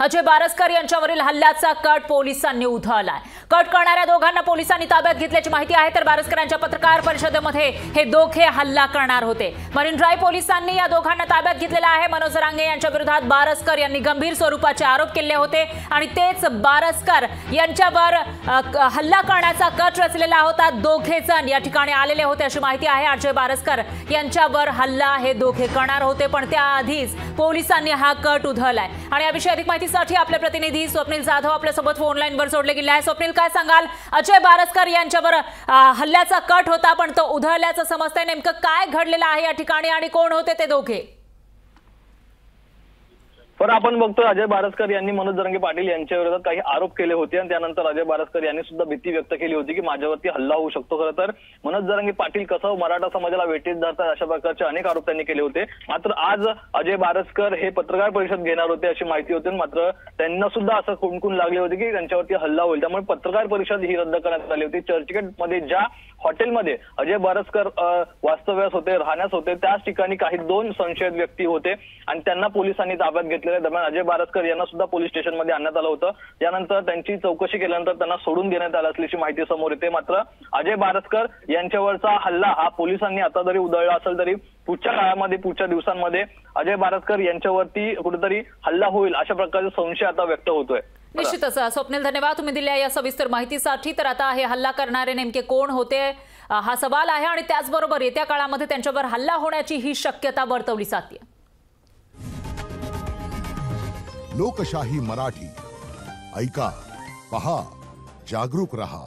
अजय बारसकर यांच्यावरील हल्ल्याचा कट पोलिसांनी उधळलाय। कट करणाऱ्या दोघांना पोलिसांनी ताब्यात घेतल्याची माहिती आहे। तर बारसकरांच्या पत्रकार परिषदेमध्ये हे दोघे हल्ला करणार होते। मरीन ड्राइव्ह पोलिसांनी या दोघांना ताब्यात घेतलेला आहे। मनोज जरांगे यांच्या विरोधात बारसकर यांनी गंभीर स्वरूपाचे आरोप केले होते आणि तेच बारसकर यांच्यावर हल्ला करण्याचा कट रचलेला होता। दोघे जण या ठिकाणी आलेले होते अशी माहिती आहे। अजय बारसकर यांच्यावर हल्ला हे दोघे करणार होते, पण त्याआधीच पोलिसांनी हा कट उधळलाय। आणि याविषयी अधिक माहितीसाठी आपले प्रतिनिधी स्वप्नील जाधव आपल्या सोबत फोन लाईन वर जोडले गेले आहे। स्वप्नील, काय सांगाल? अजय बारसकर यांच्यावर हल्ल्याचा कट होता, पण तो उधळल्याचं समजतंय। नेमकं काय घडलेलं आहे या ठिकाणी आणि कोण होते ते दोघे? पण आपण बघतोय अजय बारसकर यांनी मनोज जरांगे पाटील यांच्या विरोधात काही आरोप केले होते आणि त्यानंतर अजय बारसकर यांनी सुद्धा भीती व्यक्त केली होती की माझ्यावरती हल्ला होऊ शकतो। खरं तर मनोज जरांगे पाटील कसं मराठा समाजाला वेठीस धरतात अशा प्रकारचे अनेक आरोप त्यांनी केले होते। मात्र आज अजय बारसकर हे पत्रकार परिषद घेणार होते अशी माहिती होती, मात्र त्यांना सुद्धा असं कुणकुण लागले होते की त्यांच्यावरती हल्ला होईल, त्यामुळे पत्रकार परिषद ही रद्द करण्यात आली होती। चर्चगेटमध्ये ज्या हॉटेलमध्ये अजय बारसकर वास्तव्यास होते, राहण्यास होते, त्याच ठिकाणी काही 2 संशयित व्यक्ती होते आणि त्यांना पोलिसांनी ताब्यात घेतलेले। दरम्यान अजय बारसकर यांना सुद्धा पोलीस स्टेशनमध्ये आणण्यात आलं होतं। त्यानंतर त्यांची चौकशी केल्यानंतर त्यांना सोडून देण्यात आलं असल्याची माहिती समोर येते। मात्र अजय बारसकर यांच्यावरचा हल्ला हा पोलिसांनी आता जरी उधळला असेल तरी पुढच्या काळामध्ये, पुढच्या दिवसांमध्ये अजय बारसकर यांच्यावरती कुठेतरी हल्ला होईल अशा प्रकारचा संशय आता व्यक्त होतोय। निश्चितच स्वप्नील, धन्यवाद तुम्ही दिलेल्या या सविस्तर माहितीसाठी। तर आता हे हल्ला करणारे नेमके कोण होते हा सवाल आहे आणि त्याचबरोबर येत्या काळामध्ये त्यांच्यावर हल्ला होण्याची ही शक्यता वर्तवली जाते। लोकशाही मराठी ऐका, पहा, जागरूक रहा।